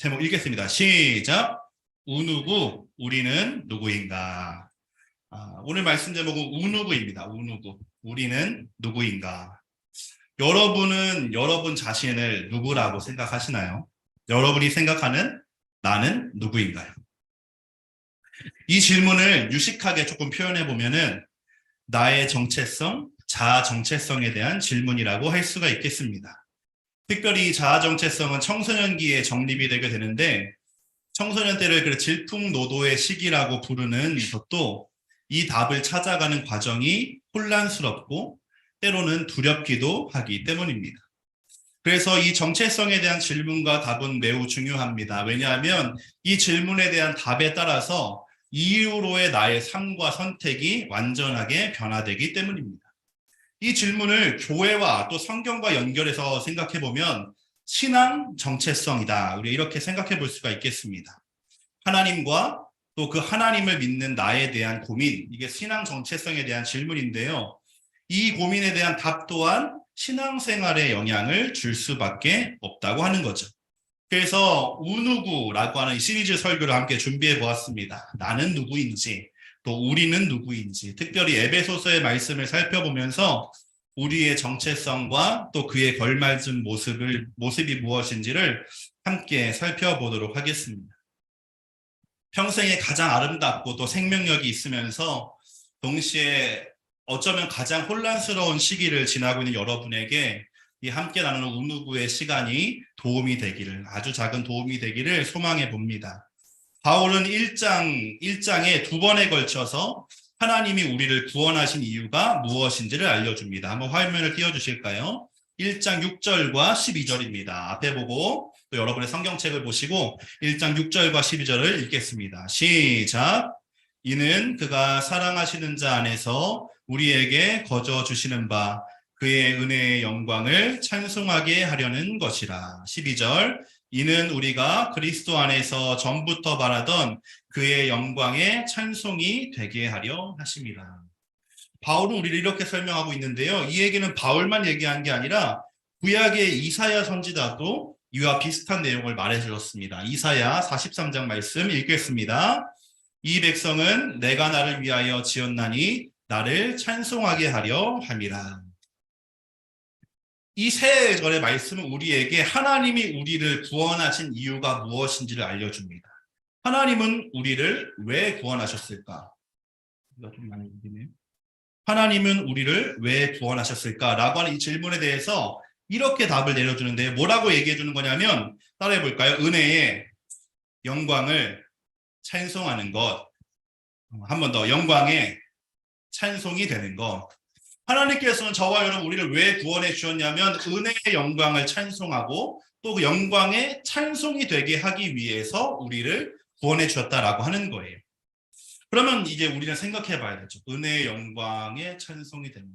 제목 읽겠습니다. 시작. 우누구, 우리는 누구인가? 오늘 말씀 제목은 우누구입니다. 우누구, 우리는 누구인가? 여러분은 여러분 자신을 누구라고 생각하시나요? 여러분이 생각하는 나는 누구인가요? 이 질문을 유식하게 조금 표현해 보면은 나의 정체성, 자아 정체성에 대한 질문이라고 할 수가 있겠습니다. 특별히 자아 정체성은 청소년기에 정립이 되게 되는데 청소년 때를 그 질풍노도의 시기라고 부르는 것도 이 답을 찾아가는 과정이 혼란스럽고 때로는 두렵기도 하기 때문입니다. 그래서 이 정체성에 대한 질문과 답은 매우 중요합니다. 왜냐하면 이 질문에 대한 답에 따라서 이후로의 나의 삶과 선택이 완전하게 변화되기 때문입니다. 이 질문을 교회와 또 성경과 연결해서 생각해 보면 신앙 정체성이다. 우리 이렇게 생각해 볼 수가 있겠습니다. 하나님과 또 그 하나님을 믿는 나에 대한 고민, 이게 신앙 정체성에 대한 질문인데요. 이 고민에 대한 답 또한 신앙생활에 영향을 줄 수밖에 없다고 하는 거죠. 그래서 우누구라고 하는 시리즈 설교를 함께 준비해 보았습니다. 나는 누구인지, 또 우리는 누구인지, 특별히 에베소서의 말씀을 살펴보면서 우리의 정체성과 또 그에 걸맞은 모습이 무엇인지를 함께 살펴보도록 하겠습니다. 평생에 가장 아름답고 또 생명력이 있으면서 동시에 어쩌면 가장 혼란스러운 시기를 지나고 있는 여러분에게 이 함께 나누는 우누구의 시간이 도움이 되기를, 아주 작은 도움이 되기를 소망해 봅니다. 바울은 1장에 두 번에 걸쳐서 하나님이 우리를 구원하신 이유가 무엇인지를 알려줍니다. 한번 화면을 띄워주실까요? 1장 6절과 12절입니다. 앞에 보고 또 여러분의 성경책을 보시고 1장 6절과 12절을 읽겠습니다. 시작. 이는 그가 사랑하시는 자 안에서 우리에게 거저 주시는 바 그의 은혜의 영광을 찬송하게 하려는 것이라. 12절. 이는 우리가 그리스도 안에서 전부터 바라던 그의 영광의 찬송이 되게 하려 하심이라. 바울은 우리를 이렇게 설명하고 있는데요. 이 얘기는 바울만 얘기한 게 아니라 구약의 이사야 선지자도 이와 비슷한 내용을 말해주었습니다. 이사야 43장 말씀 읽겠습니다. 이 백성은 내가 나를 위하여 지었나니 나를 찬송하게 하려 함이라. 이 세 절의 말씀은 우리에게 하나님이 우리를 구원하신 이유가 무엇인지를 알려줍니다. 하나님은 우리를 왜 구원하셨을까? 이거 좀 많이 보이네요. 하나님은 우리를 왜 구원하셨을까? 라고 하는 이 질문에 대해서 이렇게 답을 내려주는데 뭐라고 얘기해 주는 거냐면 따라해 볼까요? 은혜의 영광을 찬송하는 것. 한 번 더 영광의 찬송이 되는 것. 하나님께서는 저와 여러분 우리를 왜 구원해 주셨냐면 은혜의 영광을 찬송하고 또 그 영광의 찬송이 되게 하기 위해서 우리를 구원해 주셨다라고 하는 거예요. 그러면 이제 우리는 생각해 봐야 되죠. 은혜의 영광의 찬송이 되는 것.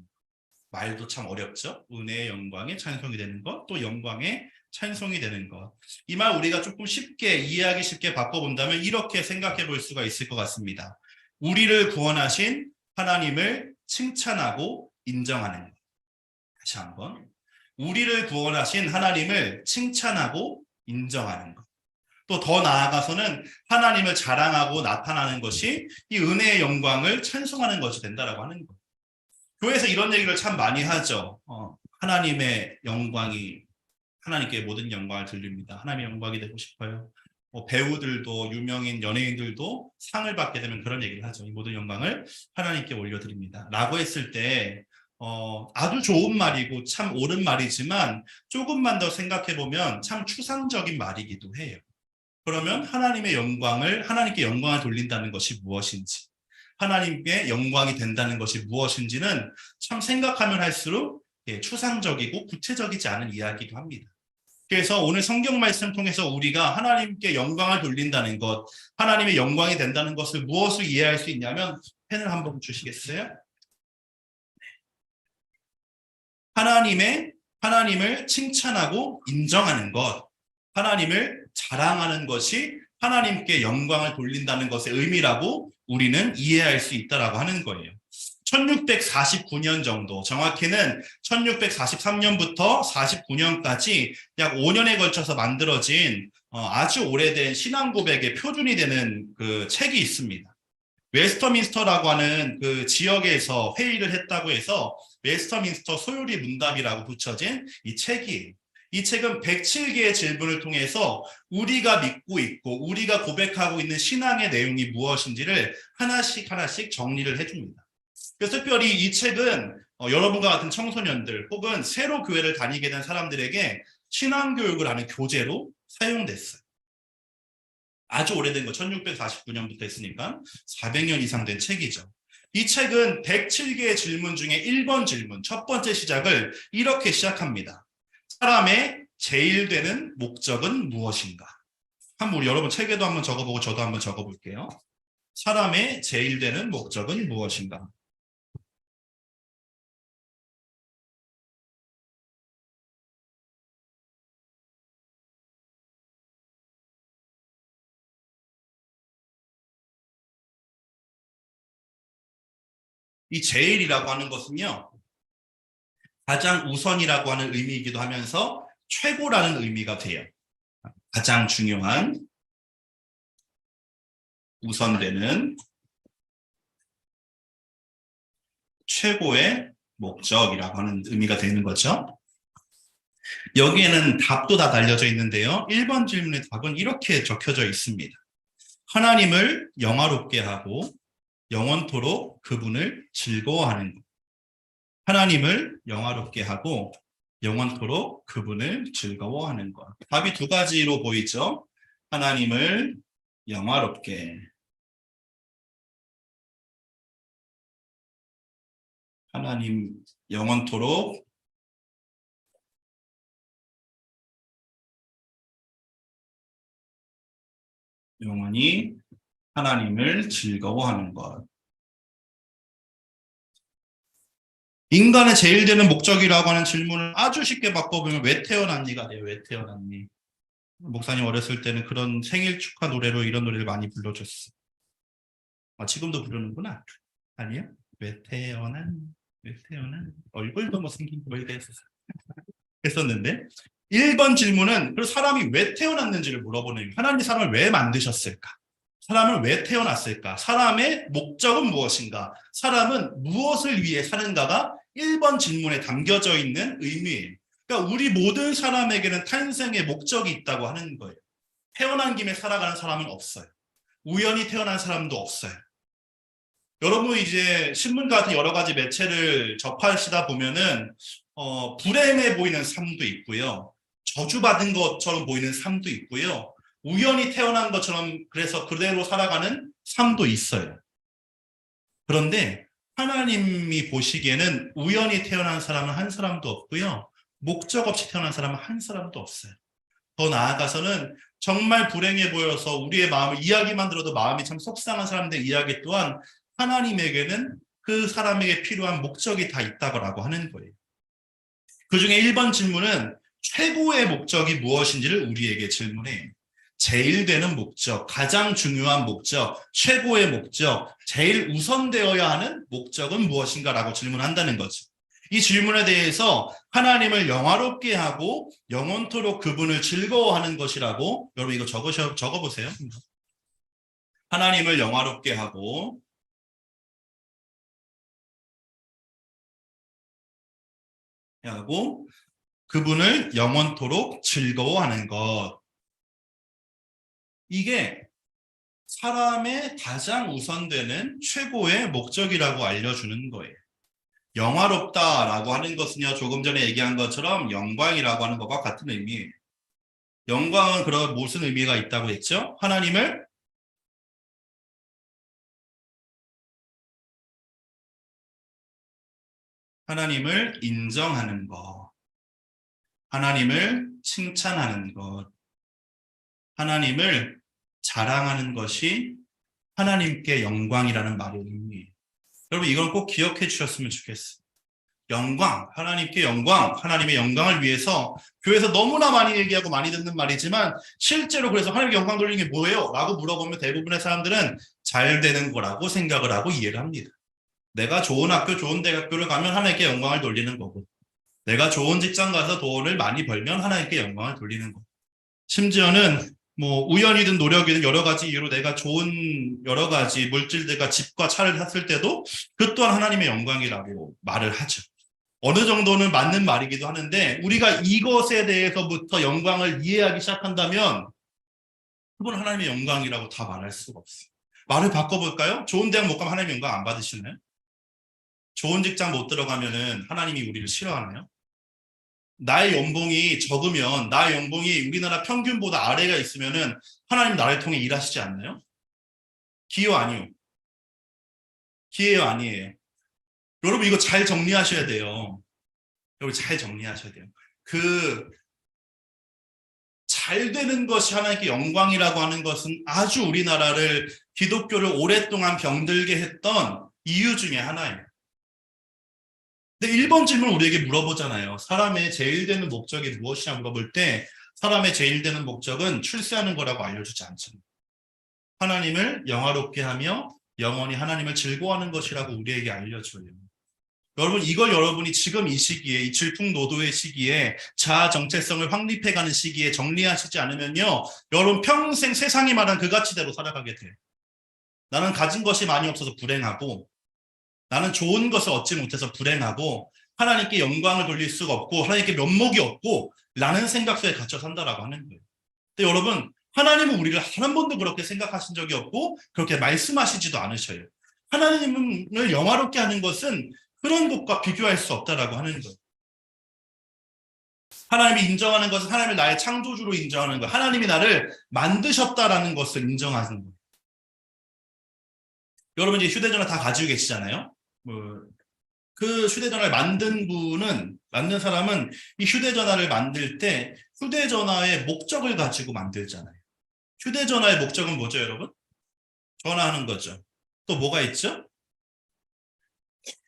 말도 참 어렵죠. 은혜의 영광의 찬송이 되는 것, 또 영광의 찬송이 되는 것. 이 말 우리가 조금 쉽게 이해하기 쉽게 바꿔본다면 이렇게 생각해 볼 수가 있을 것 같습니다. 우리를 구원하신 하나님을 칭찬하고 인정하는 것. 다시 한번. 우리를 구원하신 하나님을 칭찬하고 인정하는 것. 또 더 나아가서는 하나님을 자랑하고 나타나는 것이 이 은혜의 영광을 찬송하는 것이 된다라고 하는 것. 교회에서 이런 얘기를 참 많이 하죠. 하나님의 영광이 하나님께 모든 영광을 들립니다. 하나님의 영광이 되고 싶어요. 배우들도 유명인 연예인들도 상을 받게 되면 그런 얘기를 하죠. 이 모든 영광을 하나님께 올려드립니다. 라고 했을 때 아주 좋은 말이고 참 옳은 말이지만 조금만 더 생각해 보면 참 추상적인 말이기도 해요. 그러면 하나님께 영광을 돌린다는 것이 무엇인지, 하나님께 영광이 된다는 것이 무엇인지는 참 생각하면 할수록 추상적이고 구체적이지 않은 이야기도 합니다. 그래서 오늘 성경 말씀 통해서 우리가 하나님께 영광을 돌린다는 것, 하나님의 영광이 된다는 것을 무엇을 이해할 수 있냐면 펜을 한번 주시겠어요? 하나님을 칭찬하고 인정하는 것, 하나님을 자랑하는 것이 하나님께 영광을 돌린다는 것의 의미라고 우리는 이해할 수 있다라고 하는 거예요. 1649년 정도, 정확히는 1643년부터 49년까지 약 5년에 걸쳐서 만들어진 아주 오래된 신앙 고백의 표준이 되는 그 책이 있습니다. 웨스터민스터라고 하는 그 지역에서 회의를 했다고 해서 웨스터민스터 소요리 문답이라고 붙여진 이 책이에요. 이 책은 107개의 질문을 통해서 우리가 믿고 있고 우리가 고백하고 있는 신앙의 내용이 무엇인지를 하나씩 하나씩 정리를 해줍니다. 그래서 특별히 이 책은 여러분과 같은 청소년들 혹은 새로 교회를 다니게 된 사람들에게 신앙교육을 하는 교재로 사용됐어요. 아주 오래된 거 1649년부터 했으니까 400년 이상 된 책이죠. 이 책은 107개의 질문 중에 1번 질문, 첫 번째 시작을 이렇게 시작합니다. 사람의 제일 되는 목적은 무엇인가? 한번 우리 여러분 책에도 한번 적어보고 저도 한번 적어볼게요. 사람의 제일 되는 목적은 무엇인가? 이 제일이라고 하는 것은요, 가장 우선이라고 하는 의미이기도 하면서 최고라는 의미가 돼요. 가장 중요한, 우선되는, 최고의 목적이라고 하는 의미가 되는 거죠. 여기에는 답도 다 달려져 있는데요. 1번 질문의 답은 이렇게 적혀져 있습니다. 하나님을 영화롭게 하고 영원토록 그분을 즐거워하는 것. 하나님을 영화롭게 하고 영원토록 그분을 즐거워하는 것. 답이 두 가지로 보이죠. 하나님을 영화롭게, 하나님 영원토록 영원히 하나님을 즐거워하는 것. 인간의 제일 되는 목적이라고 하는 질문을 아주 쉽게 바꿔보면 왜 태어났니가 돼요. 왜 태어났니? 목사님 어렸을 때는 그런 생일 축하 노래로 이런 노래를 많이 불러줬어. 지금도 부르는구나. 아니요? 왜 태어난? 왜 태어난? 얼굴도 못생긴 거에 대해서 했었는데 1번 질문은 그 사람이 왜 태어났는지를 물어보는, 하나님이 사람을 왜 만드셨을까? 사람을 왜 태어났을까? 사람의 목적은 무엇인가? 사람은 무엇을 위해 사는가가 1번 질문에 담겨져 있는 의미예요. 그러니까 우리 모든 사람에게는 탄생의 목적이 있다고 하는 거예요. 태어난 김에 살아가는 사람은 없어요. 우연히 태어난 사람도 없어요. 여러분 이제 신문 같은 여러 가지 매체를 접하시다 보면은 불행해 보이는 삶도 있고요. 저주받은 것처럼 보이는 삶도 있고요. 우연히 태어난 것처럼 그래서 그대로 살아가는 삶도 있어요. 그런데 하나님이 보시기에는 우연히 태어난 사람은 한 사람도 없고요. 목적 없이 태어난 사람은 한 사람도 없어요. 더 나아가서는 정말 불행해 보여서 우리의 마음을 이야기만 들어도 마음이 참 속상한 사람들 이야기 또한 하나님에게는 그 사람에게 필요한 목적이 다 있다고 하는 거예요. 그 중에 1번 질문은 최고의 목적이 무엇인지를 우리에게 질문해요. 제일 되는 목적, 가장 중요한 목적, 최고의 목적, 제일 우선되어야 하는 목적은 무엇인가라고 질문한다는 거죠. 이 질문에 대해서 하나님을 영화롭게 하고 영원토록 그분을 즐거워하는 것이라고, 여러분 이거 적어보세요. 하나님을 영화롭게 하고 그분을 영원토록 즐거워하는 것. 이게 사람의 가장 우선되는 최고의 목적이라고 알려주는 거예요. 영화롭다라고 하는 것은요, 조금 전에 얘기한 것처럼 영광이라고 하는 것과 같은 의미예요. 영광은 그런 무슨 의미가 있다고 했죠? 하나님을 인정하는 것, 하나님을 칭찬하는 것, 하나님을 자랑하는 것이 하나님께 영광이라는 말의 의미예요. 여러분 이건 꼭 기억해 주셨으면 좋겠어요. 영광, 하나님께 영광, 하나님의 영광을 위해서 교회에서 너무나 많이 얘기하고 많이 듣는 말이지만 실제로 그래서 하나님께 영광 돌리는 게 뭐예요? 라고 물어보면 대부분의 사람들은 잘 되는 거라고 생각을 하고 이해를 합니다. 내가 좋은 학교, 좋은 대학교를 가면 하나님께 영광을 돌리는 거고, 내가 좋은 직장 가서 돈을 많이 벌면 하나님께 영광을 돌리는 거고, 심지어는 뭐 우연이든 노력이든 여러 가지 이유로 내가 좋은 여러 가지 물질들과 집과 차를 샀을 때도 그 또한 하나님의 영광이라고 말을 하죠. 어느 정도는 맞는 말이기도 하는데 우리가 이것에 대해서부터 영광을 이해하기 시작한다면 그건 하나님의 영광이라고 다 말할 수가 없어요. 말을 바꿔볼까요? 좋은 대학 못 가면 하나님의 영광 안 받으시나요? 좋은 직장 못 들어가면은 하나님이 우리를 싫어하나요? 나의 연봉이 적으면, 나의 연봉이 우리나라 평균보다 아래가 있으면은 하나님 나를 통해 일하시지 않나요? 기여 아니요. 기회요 아니에요. 여러분 이거 잘 정리하셔야 돼요. 여러분 잘 정리하셔야 돼요. 그 잘 되는 것이 하나님께 영광이라고 하는 것은 아주 우리나라를 기독교를 오랫동안 병들게 했던 이유 중에 하나예요. 근데 1번 질문 우리에게 물어보잖아요. 사람의 제일 되는 목적이 무엇이냐 물어볼 때 사람의 제일 되는 목적은 출세하는 거라고 알려주지 않잖아요. 하나님을 영화롭게 하며 영원히 하나님을 즐거워하는 것이라고 우리에게 알려줘요. 여러분 이걸 여러분이 지금 이 시기에 이 질풍노도의 시기에 자아 정체성을 확립해가는 시기에 정리하시지 않으면요. 여러분 평생 세상이 말한 그 가치대로 살아가게 돼요. 나는 가진 것이 많이 없어서 불행하고 나는 좋은 것을 얻지 못해서 불행하고 하나님께 영광을 돌릴 수가 없고 하나님께 면목이 없고 라는 생각 속에 갇혀 산다라고 하는 거예요. 근데 여러분 하나님은 우리를 한 번도 그렇게 생각하신 적이 없고 그렇게 말씀하시지도 않으셔요. 하나님을 영화롭게 하는 것은 그런 것과 비교할 수 없다라고 하는 거예요. 하나님이 인정하는 것은 하나님을 나의 창조주로 인정하는 거예요. 하나님이 나를 만드셨다라는 것을 인정하는 거예요. 여러분 이제 휴대전화 다 가지고 계시잖아요. 그 휴대전화를 만든 사람은 이 휴대전화를 만들 때 휴대전화의 목적을 가지고 만들잖아요. 휴대전화의 목적은 뭐죠, 여러분? 전화하는 거죠. 또 뭐가 있죠?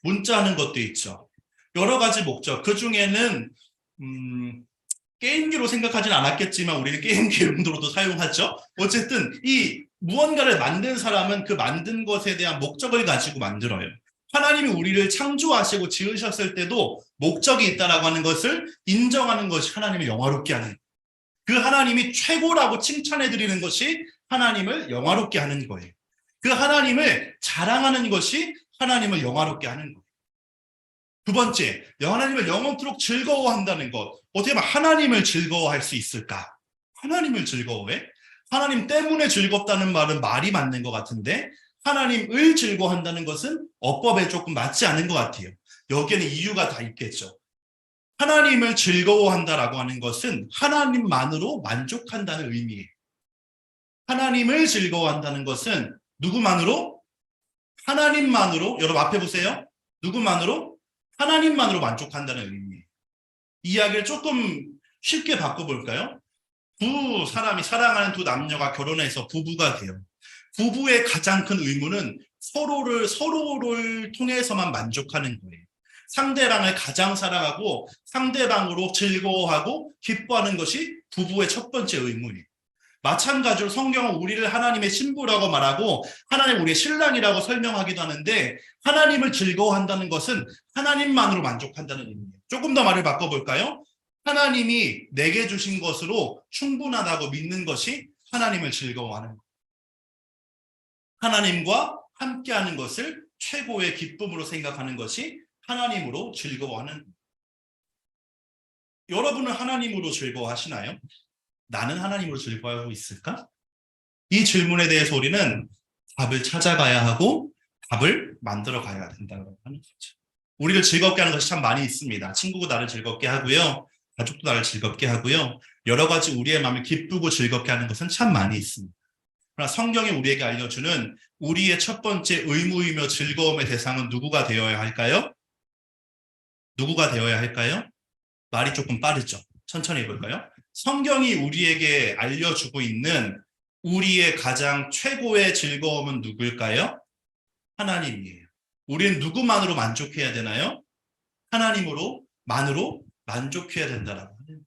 문자하는 것도 있죠. 여러 가지 목적. 그 중에는 게임기로 생각하진 않았겠지만 우리는 게임기 용도로도 사용하죠. 어쨌든 이 무언가를 만든 사람은 그 만든 것에 대한 목적을 가지고 만들어요. 하나님이 우리를 창조하시고 지으셨을 때도 목적이 있다라고 하는 것을 인정하는 것이 하나님을 영화롭게 하는, 그 하나님이 최고라고 칭찬해드리는 것이 하나님을 영화롭게 하는 거예요. 그 하나님을 자랑하는 것이 하나님을 영화롭게 하는 거예요. 두 번째, 하나님을 영원토록 즐거워한다는 것. 어떻게 하면 하나님을 즐거워할 수 있을까? 하나님을 즐거워해? 하나님 때문에 즐겁다는 말은 말이 맞는 것 같은데 하나님을 즐거워한다는 것은 어법에 조금 맞지 않은 것 같아요. 여기에는 이유가 다 있겠죠. 하나님을 즐거워한다라고 하는 것은 하나님만으로 만족한다는 의미예요. 하나님을 즐거워한다는 것은 누구만으로? 하나님만으로. 여러분 앞에 보세요. 누구만으로? 하나님만으로 만족한다는 의미예요. 이야기를 조금 쉽게 바꿔볼까요? 두 사람이 사랑하는 두 남녀가 결혼해서 부부가 돼요. 부부의 가장 큰 의무는 서로를 통해서만 만족하는 거예요. 상대방을 가장 사랑하고 상대방으로 즐거워하고 기뻐하는 것이 부부의 첫 번째 의무예요. 마찬가지로 성경은 우리를 하나님의 신부라고 말하고 하나님 우리의 신랑이라고 설명하기도 하는데 하나님을 즐거워한다는 것은 하나님만으로 만족한다는 의미예요. 조금 더 말을 바꿔볼까요? 하나님이 내게 주신 것으로 충분하다고 믿는 것이 하나님을 즐거워하는 거예요. 하나님과 함께하는 것을 최고의 기쁨으로 생각하는 것이 하나님으로 즐거워하는 거예요. 여러분은 하나님으로 즐거워하시나요? 나는 하나님으로 즐거워하고 있을까? 이 질문에 대해서 우리는 답을 찾아가야 하고 답을 만들어 가야 된다고 하는 거죠. 우리를 즐겁게 하는 것이 참 많이 있습니다. 친구가 나를 즐겁게 하고요. 가족도 나를 즐겁게 하고요. 여러 가지 우리의 마음을 기쁘고 즐겁게 하는 것은 참 많이 있습니다. 그러나 성경이 우리에게 알려주는 우리의 첫 번째 의무이며 즐거움의 대상은 누구가 되어야 할까요? 누구가 되어야 할까요? 말이 조금 빠르죠. 천천히 해볼까요? 성경이 우리에게 알려주고 있는 우리의 가장 최고의 즐거움은 누구일까요? 하나님이에요. 우리는 누구만으로 만족해야 되나요? 하나님으로만으로 만족해야 된다라고 하는.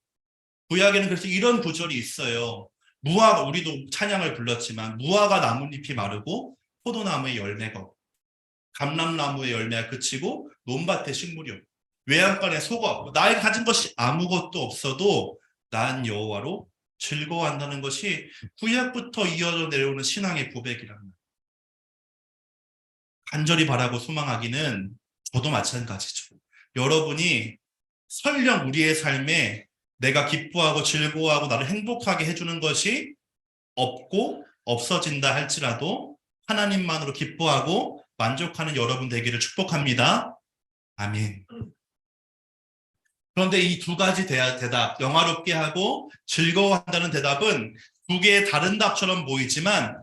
구약에는 그래서 이런 구절이 있어요. 우리도 찬양을 불렀지만 무화과 나뭇잎이 마르고 포도나무의 열매가 없고 감람나무의 열매가 그치고 논밭의 식물이 없고 외양간에 소가 없고 나의 가진 것이 아무것도 없어도 난 여호와로 즐거워한다는 것이 구약부터 이어져 내려오는 신앙의 고백이랍니다. 간절히 바라고 소망하기는 저도 마찬가지죠. 여러분이 설령 우리의 삶에 내가 기뻐하고 즐거워하고 나를 행복하게 해주는 것이 없고 없어진다 할지라도 하나님만으로 기뻐하고 만족하는 여러분 되기를 축복합니다. 아멘. 그런데 이 두 가지 대답, 영화롭게 하고 즐거워한다는 대답은 두 개의 다른 답처럼 보이지만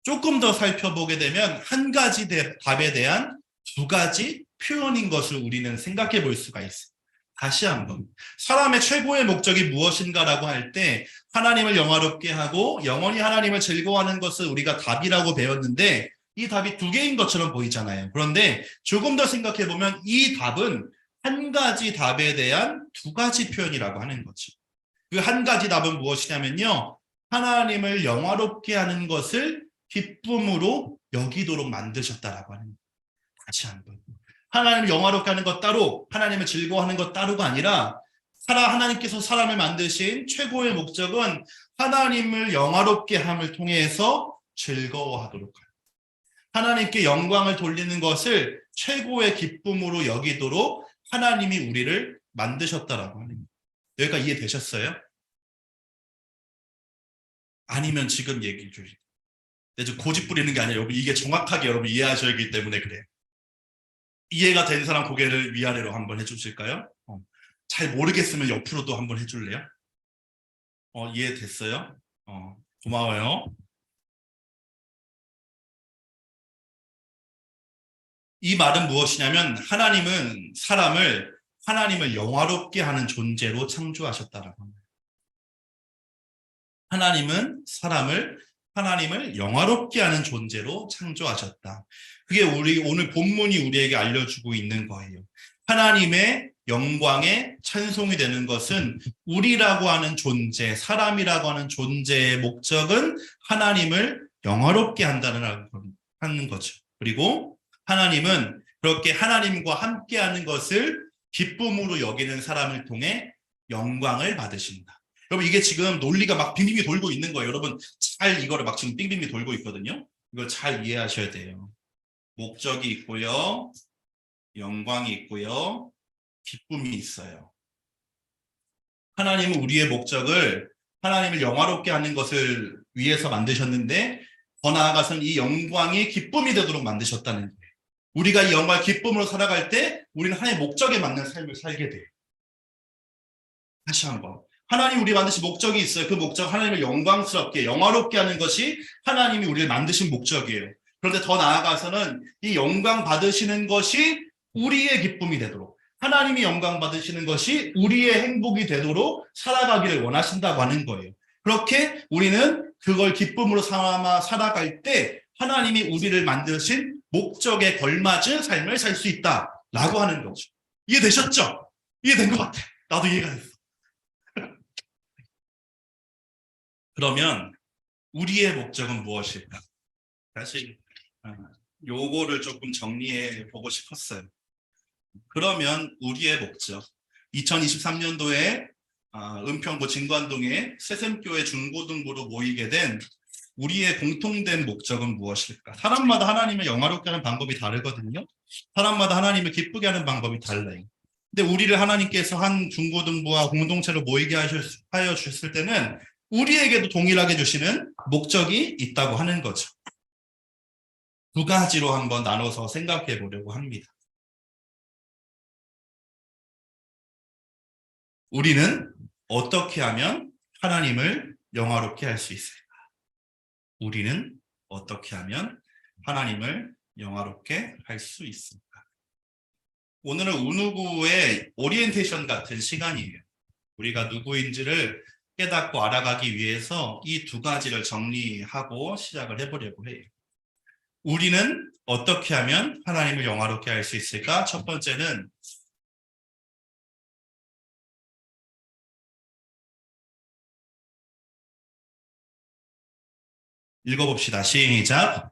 조금 더 살펴보게 되면 한 가지 답에 대한 두 가지 표현인 것을 우리는 생각해 볼 수가 있어요. 다시 한번 사람의 최고의 목적이 무엇인가라고 할 때 하나님을 영화롭게 하고 영원히 하나님을 즐거워하는 것을 우리가 답이라고 배웠는데 이 답이 두 개인 것처럼 보이잖아요. 그런데 조금 더 생각해 보면 이 답은 한 가지 답에 대한 두 가지 표현이라고 하는 거죠. 그 한 가지 답은 무엇이냐면요. 하나님을 영화롭게 하는 것을 기쁨으로 여기도록 만드셨다라고 하는 거예요. 다시 한번. 하나님을 영화롭게 하는 것 따로, 하나님을 즐거워하는 것 따로가 아니라 하나님께서 사람을 만드신 최고의 목적은 하나님을 영화롭게 함을 통해서 즐거워하도록 하는 하나님께 영광을 돌리는 것을 최고의 기쁨으로 여기도록 하나님이 우리를 만드셨다라고 하는 거예요. 여기까지 이해되셨어요? 아니면 지금 얘기해 주시죠. 고집 부리는 게 아니라 여러분 이게 정확하게 여러분 이해하셔야 하기 때문에 그래요. 이해가 된 사람 고개를 위아래로 한번 해주실까요? 잘 모르겠으면 옆으로도 한번 해줄래요? 이해됐어요? 고마워요. 이 말은 무엇이냐면 하나님은 하나님을 영화롭게 하는 존재로 창조하셨다라고 합니다. 하나님은 하나님을 영화롭게 하는 존재로 창조하셨다. 그게 오늘 본문이 우리에게 알려주고 있는 거예요. 하나님의 영광에 찬송이 되는 것은 우리라고 하는 존재, 사람이라고 하는 존재의 목적은 하나님을 영화롭게 하는 거죠. 그리고 하나님은 그렇게 하나님과 함께하는 것을 기쁨으로 여기는 사람을 통해 영광을 받으신다. 여러분 이게 지금 논리가 막 빙빙이 돌고 있는 거예요. 여러분 잘 이거를 막 지금 빙빙이 돌고 있거든요. 이걸 잘 이해하셔야 돼요. 목적이 있고요. 영광이 있고요. 기쁨이 있어요. 하나님은 우리의 목적을 하나님을 영화롭게 하는 것을 위해서 만드셨는데 더 나아가서는 이 영광이 기쁨이 되도록 만드셨다는 거예요. 우리가 이 영광을 기쁨으로 살아갈 때 우리는 하나님의 목적에 맞는 삶을 살게 돼요. 다시 한번. 하나님 우리 만드신 목적이 있어요. 그 목적 하나님을 영광스럽게 영화롭게 하는 것이 하나님이 우리를 만드신 목적이에요. 그런데 더 나아가서는 이 영광 받으시는 것이 우리의 기쁨이 되도록 하나님이 영광 받으시는 것이 우리의 행복이 되도록 살아가기를 원하신다고 하는 거예요. 그렇게 우리는 그걸 기쁨으로 삼아 살아갈 때 하나님이 우리를 만드신 목적에 걸맞은 삶을 살 수 있다라고 하는 거죠. 이해되셨죠? 이해된 것 같아. 나도 이해가 됐어. 그러면 우리의 목적은 무엇일까? 사실 요거를 조금 정리해 보고 싶었어요. 그러면 우리의 목적 2023년도에 은평구 진관동의 새샘교회 중고등부로 모이게 된 우리의 공통된 목적은 무엇일까? 사람마다 하나님을 영화롭게 하는 방법이 다르거든요. 사람마다 하나님을 기쁘게 하는 방법이 달라요. 근데 우리를 하나님께서 한 중고등부와 공동체로 모이게 하여 주셨을 때는 우리에게도 동일하게 주시는 목적이 있다고 하는 거죠. 두 가지로 한번 나눠서 생각해 보려고 합니다. 우리는 어떻게 하면 하나님을 영화롭게 할 수 있을까? 우리는 어떻게 하면 하나님을 영화롭게 할 수 있을까? 오늘은 운우구의 오리엔테이션 같은 시간이에요. 우리가 누구인지를 깨닫고 알아가기 위해서 이 두 가지를 정리하고 시작을 해보려고 해요. 우리는 어떻게 하면 하나님을 영화롭게 할 수 있을까? 첫 번째는 읽어봅시다. 시작.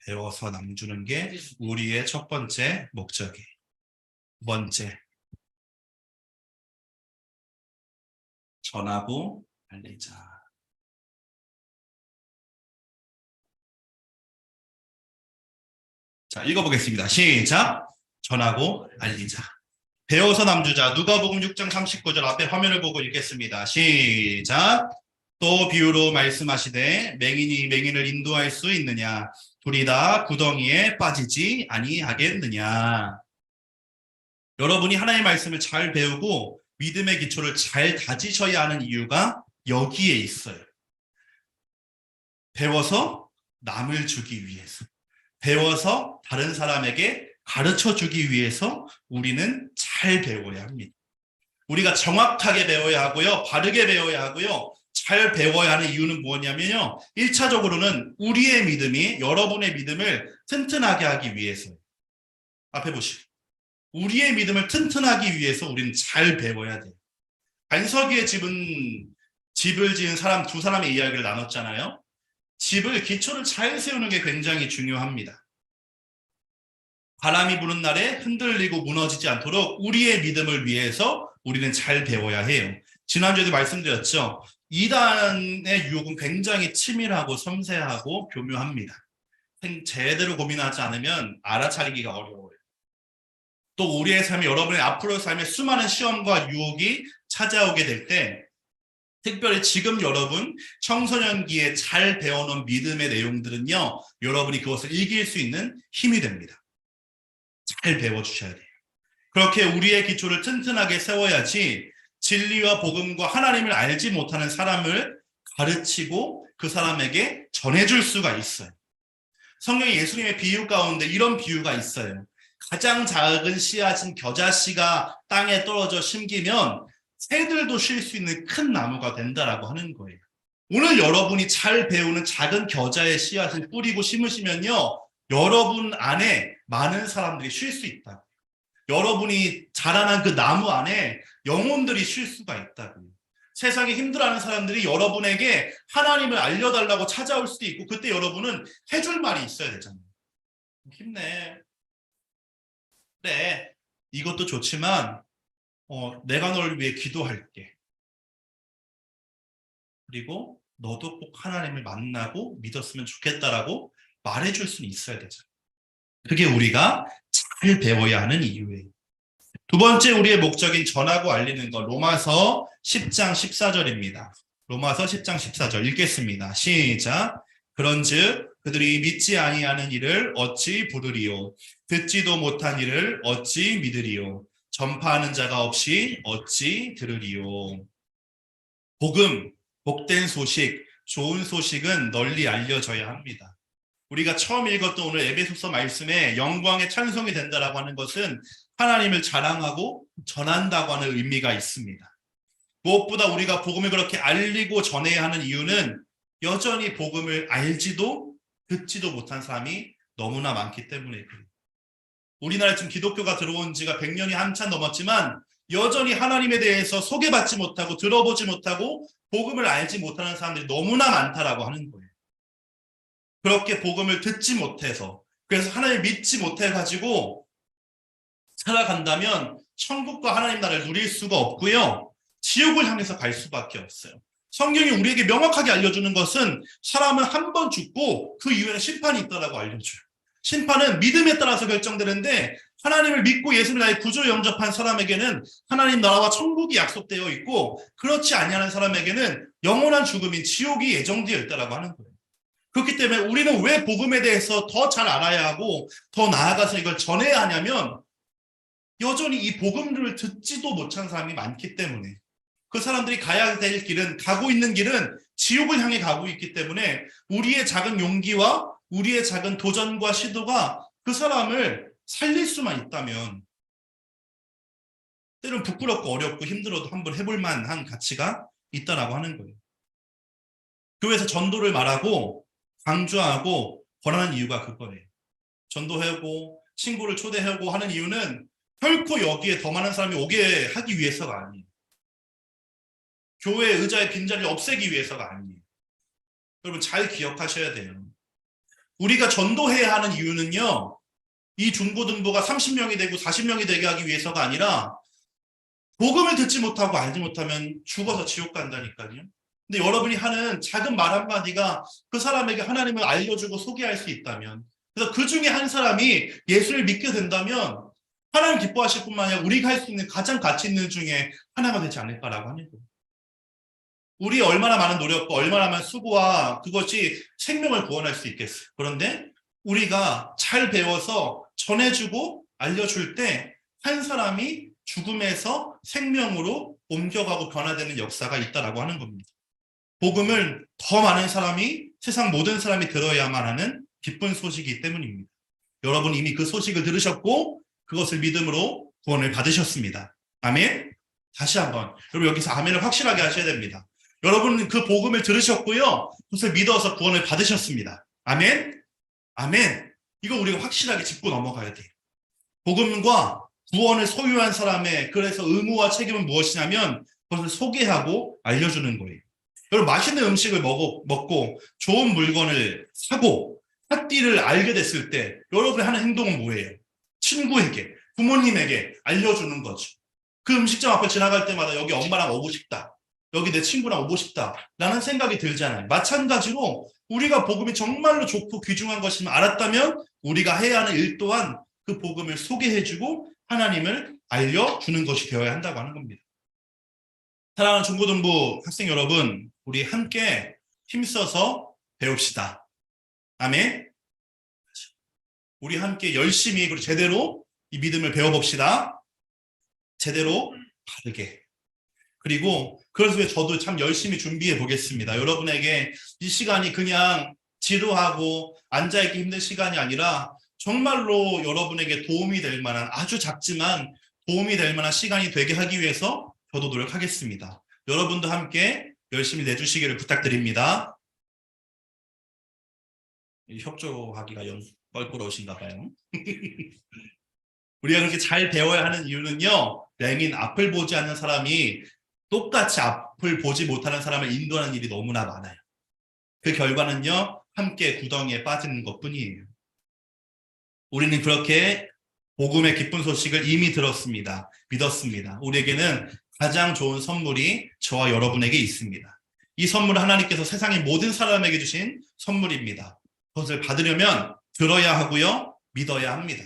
배워서 남주는 게 우리의 첫 번째 목적이에요. 두 번째, 전하고 알리자. 자, 읽어보겠습니다. 시작. 전하고 알리자. 배워서 남주자. 누가복음 6장 39절 앞에 화면을 보고 읽겠습니다. 시작. 또 비유로 말씀하시되 맹인이 맹인을 인도할 수 있느냐? 둘이 다 구덩이에 빠지지 아니하겠느냐? 여러분이 하나님의 말씀을 잘 배우고 믿음의 기초를 잘 다지셔야 하는 이유가 여기에 있어요. 배워서 남을 주기 위해서, 배워서 다른 사람에게 가르쳐 주기 위해서 우리는 잘 배워야 합니다. 우리가 정확하게 배워야 하고요, 바르게 배워야 하고요, 잘 배워야 하는 이유는 뭐냐면요, 1차적으로는 우리의 믿음이 여러분의 믿음을 튼튼하게 하기 위해서요. 앞에 보시고, 우리의 믿음을 튼튼하기 위해서 우리는 잘 배워야 돼요. 반석이의 집을 지은 사람 두 사람의 이야기를 나눴잖아요. 집을 기초를 잘 세우는 게 굉장히 중요합니다. 바람이 부는 날에 흔들리고 무너지지 않도록 우리의 믿음을 위해서 우리는 잘 배워야 해요. 지난주에도 말씀드렸죠. 이단의 유혹은 굉장히 치밀하고 섬세하고 교묘합니다. 제대로 고민하지 않으면 알아차리기가 어려워요. 또 우리의 삶에, 여러분의 앞으로의 삶에 수많은 시험과 유혹이 찾아오게 될 때, 특별히 지금 여러분 청소년기에 잘 배워놓은 믿음의 내용들은요, 여러분이 그것을 이길 수 있는 힘이 됩니다. 잘 배워주셔야 돼요. 그렇게 우리의 기초를 튼튼하게 세워야지 진리와 복음과 하나님을 알지 못하는 사람을 가르치고 그 사람에게 전해줄 수가 있어요. 성경의 예수님의 비유 가운데 이런 비유가 있어요. 가장 작은 씨앗인 겨자씨가 땅에 떨어져 심기면 새들도 쉴 수 있는 큰 나무가 된다라고 하는 거예요. 오늘 여러분이 잘 배우는 작은 겨자의 씨앗을 뿌리고 심으시면요, 여러분 안에 많은 사람들이 쉴 수 있다고. 여러분이 자라난 그 나무 안에 영혼들이 쉴 수가 있다고요. 세상에 힘들어하는 사람들이 여러분에게 하나님을 알려달라고 찾아올 수도 있고, 그때 여러분은 해줄 말이 있어야 되잖아요. 힘내. 그래, 이것도 좋지만 내가 너를 위해 기도할게. 그리고 너도 꼭 하나님을 만나고 믿었으면 좋겠다라고 말해줄 수는 있어야 되잖아요. 그게 우리가 잘 배워야 하는 이유예요. 두 번째 우리의 목적인 전하고 알리는 것, 로마서 10장 14절입니다. 로마서 10장 14절 읽겠습니다. 시작. 그런즉 그들이 믿지 아니하는 이를 어찌 부르리요? 듣지도 못한 이를 어찌 믿으리요? 전파하는 자가 없이 어찌 들으리요? 복음, 복된 소식, 좋은 소식은 널리 알려져야 합니다. 우리가 처음 읽었던 오늘 에베소서 말씀에 영광의 찬송이 된다라고 하는 것은 하나님을 자랑하고 전한다고 하는 의미가 있습니다. 무엇보다 우리가 복음을 그렇게 알리고 전해야 하는 이유는 여전히 복음을 알지도 듣지도 못한 사람이 너무나 많기 때문에 그래요. 우리나라에 지금 기독교가 들어온 지가 100년이 한참 넘었지만 여전히 하나님에 대해서 소개받지 못하고 들어보지 못하고 복음을 알지 못하는 사람들이 너무나 많다라고 하는 거예요. 그렇게 복음을 듣지 못해서, 그래서 하나님을 믿지 못해가지고 살아간다면 천국과 하나님 나라를 누릴 수가 없고요, 지옥을 향해서 갈 수밖에 없어요. 성경이 우리에게 명확하게 알려주는 것은 사람은 한 번 죽고 그 이후에는 심판이 있다라고 알려줘요. 심판은 믿음에 따라서 결정되는데 하나님을 믿고 예수를 나의 구주로 영접한 사람에게는 하나님 나라와 천국이 약속되어 있고, 그렇지 아니하는 사람에게는 영원한 죽음인 지옥이 예정되어 있다라고 하는 거예요. 그렇기 때문에 우리는 왜 복음에 대해서 더 잘 알아야 하고 더 나아가서 이걸 전해야 하냐면, 여전히 이 복음을 듣지도 못한 사람이 많기 때문에, 그 사람들이 가야 될 길은, 가고 있는 길은 지옥을 향해 가고 있기 때문에 우리의 작은 용기와 우리의 작은 도전과 시도가 그 사람을 살릴 수만 있다면, 때론 부끄럽고 어렵고 힘들어도 한번 해볼 만한 가치가 있다라고 하는 거예요. 교회에서 전도를 말하고 강조하고 권하는 이유가 그거예요. 전도하고 친구를 초대하고 하는 이유는 결코 여기에 더 많은 사람이 오게 하기 위해서가 아니에요. 교회 의자의 빈자리를 없애기 위해서가 아니에요. 여러분 잘 기억하셔야 돼요. 우리가 전도해야 하는 이유는요, 이 중고등부가 30명이 되고 40명이 되게 하기 위해서가 아니라 복음을 듣지 못하고 알지 못하면 죽어서 지옥 간다니까요. 근데 여러분이 하는 작은 말 한마디가 그 사람에게 하나님을 알려주고 소개할 수 있다면, 그래서 그 중에 한 사람이 예수를 믿게 된다면 하나님 기뻐하실 뿐만 아니라 우리가 할 수 있는 가장 가치 있는 중에 하나가 되지 않을까라고 하는 거예요. 우리 얼마나 많은 노력과 얼마나 많은 수고와 그것이 생명을 구원할 수 있겠어요. 그런데 우리가 잘 배워서 전해주고 알려줄 때 한 사람이 죽음에서 생명으로 옮겨가고 변화되는 역사가 있다라고 하는 겁니다. 복음을 더 많은 사람이, 세상 모든 사람이 들어야만 하는 기쁜 소식이기 때문입니다. 여러분 이미 그 소식을 들으셨고 그것을 믿음으로 구원을 받으셨습니다. 아멘. 다시 한번 여러분 여기서 아멘을 확실하게 하셔야 됩니다. 여러분은 그 복음을 들으셨고요, 그것을 믿어서 구원을 받으셨습니다. 아멘. 아멘. 이거 우리가 확실하게 짚고 넘어가야 돼요. 복음과 구원을 소유한 사람의 그래서 의무와 책임은 무엇이냐면 그것을 소개하고 알려주는 거예요. 여러분 맛있는 음식을 먹고 좋은 물건을 사고 핫띠를 알게 됐을 때 여러분이 하는 행동은 뭐예요? 친구에게, 부모님에게 알려주는 거죠. 그 음식점 앞에 지나갈 때마다 여기 엄마랑 오고 싶다, 여기 내 친구랑 오고 싶다 라는 생각이 들잖아요. 마찬가지로 우리가 복음이 정말로 좋고 귀중한 것임을 알았다면 우리가 해야 하는 일 또한 그 복음을 소개해주고 하나님을 알려주는 것이 되어야 한다고 하는 겁니다. 사랑하는 중고등부 학생 여러분, 우리 함께 힘써서 배웁시다. 아멘. 우리 함께 열심히 그리고 제대로 이 믿음을 배워봅시다. 제대로 바르게. 그리고 그래서 저도 참 열심히 준비해 보겠습니다. 여러분에게 이 시간이 그냥 지루하고 앉아있기 힘든 시간이 아니라 정말로 여러분에게 도움이 될 만한, 아주 작지만 도움이 될 만한 시간이 되게 하기 위해서 저도 노력하겠습니다. 여러분도 함께 열심히 내주시기를 부탁드립니다. 협조하기가 영 껄끄러우신가 봐요. 우리가 그렇게 잘 배워야 하는 이유는요, 맹인 앞을 보지 않는 사람이 똑같이 앞을 보지 못하는 사람을 인도하는 일이 너무나 많아요. 그 결과는요, 함께 구덩이에 빠지는 것뿐이에요. 우리는 그렇게 복음의 기쁜 소식을 이미 들었습니다. 믿었습니다. 우리에게는 가장 좋은 선물이 저와 여러분에게 있습니다. 이 선물은 하나님께서 세상의 모든 사람에게 주신 선물입니다. 그것을 받으려면 들어야 하고요, 믿어야 합니다.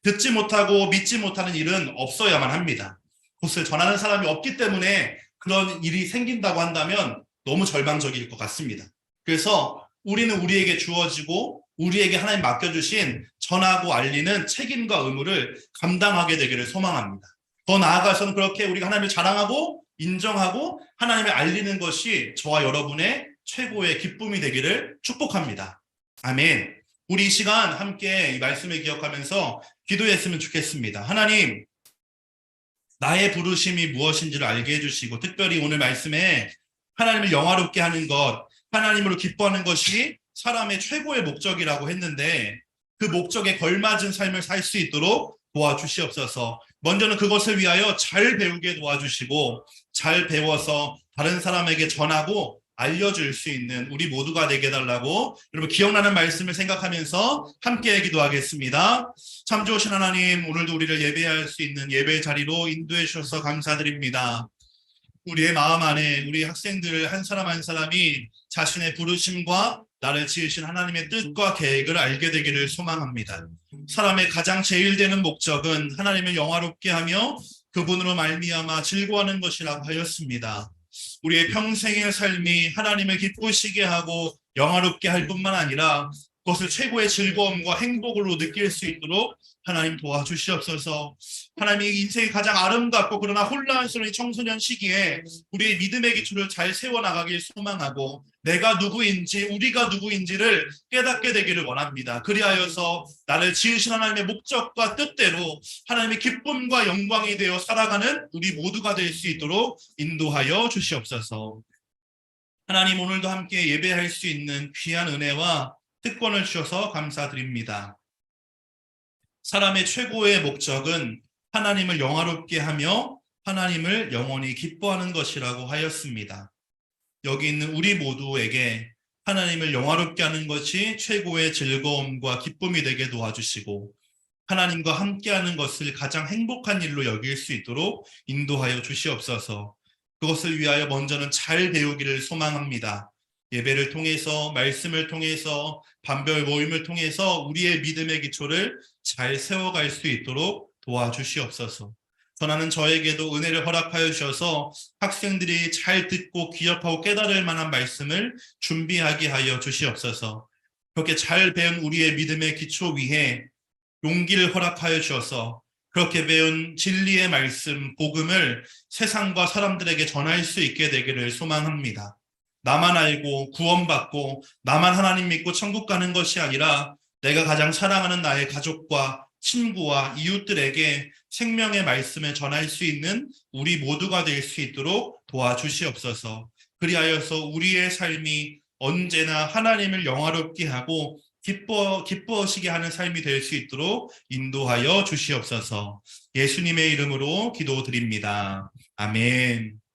듣지 못하고 믿지 못하는 일은 없어야만 합니다. 그것을 전하는 사람이 없기 때문에 그런 일이 생긴다고 한다면 너무 절망적일 것 같습니다. 그래서 우리는 우리에게 주어지고 우리에게 하나님 맡겨주신 전하고 알리는 책임과 의무를 감당하게 되기를 소망합니다. 더 나아가서는 그렇게 우리가 하나님을 자랑하고 인정하고 하나님을 알리는 것이 저와 여러분의 최고의 기쁨이 되기를 축복합니다. 아멘. 우리 이 시간 함께 이 말씀을 기억하면서 기도했으면 좋겠습니다. 하나님, 나의 부르심이 무엇인지를 알게 해주시고 특별히 오늘 말씀에 하나님을 영화롭게 하는 것, 하나님으로 기뻐하는 것이 사람의 최고의 목적이라고 했는데 그 목적에 걸맞은 삶을 살 수 있도록 도와주시옵소서. 먼저는 그것을 위하여 잘 배우게 도와주시고 잘 배워서 다른 사람에게 전하고 알려줄 수 있는 우리 모두가 되게 해달라고 여러분 기억나는 말씀을 생각하면서 함께 기도하겠습니다. 참 좋으신 하나님, 오늘도 우리를 예배할 수 있는 예배 자리로 인도해 주셔서 감사드립니다. 우리의 마음 안에 우리 학생들 한 사람 한 사람이 자신의 부르심과 나를 지으신 하나님의 뜻과 계획을 알게 되기를 소망합니다. 사람의 가장 제일 되는 목적은 하나님을 영화롭게 하며 그분으로 말미암아 즐거워하는 것이라고 하였습니다. 우리의 평생의 삶이 하나님을 기쁘시게 하고 영화롭게 할 뿐만 아니라 그것을 최고의 즐거움과 행복으로 느낄 수 있도록 하나님 도와주시옵소서. 하나님이 인생이 가장 아름답고 그러나 혼란스러운 청소년 시기에 우리의 믿음의 기초를 잘 세워나가길 소망하고 내가 누구인지 우리가 누구인지를 깨닫게 되기를 원합니다. 그리하여서 나를 지으신 하나님의 목적과 뜻대로 하나님의 기쁨과 영광이 되어 살아가는 우리 모두가 될 수 있도록 인도하여 주시옵소서. 하나님, 오늘도 함께 예배할 수 있는 귀한 은혜와 특권을 주셔서 감사드립니다. 사람의 최고의 목적은 하나님을 영화롭게 하며 하나님을 영원히 기뻐하는 것이라고 하였습니다. 여기 있는 우리 모두에게 하나님을 영화롭게 하는 것이 최고의 즐거움과 기쁨이 되게 도와주시고 하나님과 함께하는 것을 가장 행복한 일로 여길 수 있도록 인도하여 주시옵소서. 그것을 위하여 먼저는 잘 배우기를 소망합니다. 예배를 통해서 말씀을 통해서 반별 모임을 통해서 우리의 믿음의 기초를 잘 세워갈 수 있도록 도와주시옵소서. 전하는 저에게도 은혜를 허락하여 주셔서 학생들이 잘 듣고 기억하고 깨달을 만한 말씀을 준비하게 하여 주시옵소서. 그렇게 잘 배운 우리의 믿음의 기초 위에 용기를 허락하여 주셔서 그렇게 배운 진리의 말씀, 복음을 세상과 사람들에게 전할 수 있게 되기를 소망합니다. 나만 알고 구원받고 나만 하나님 믿고 천국 가는 것이 아니라 내가 가장 사랑하는 나의 가족과 친구와 이웃들에게 생명의 말씀을 전할 수 있는 우리 모두가 될 수 있도록 도와주시옵소서. 그리하여서 우리의 삶이 언제나 하나님을 영화롭게 하고 기뻐하시게 하는 삶이 될 수 있도록 인도하여 주시옵소서. 예수님의 이름으로 기도드립니다. 아멘.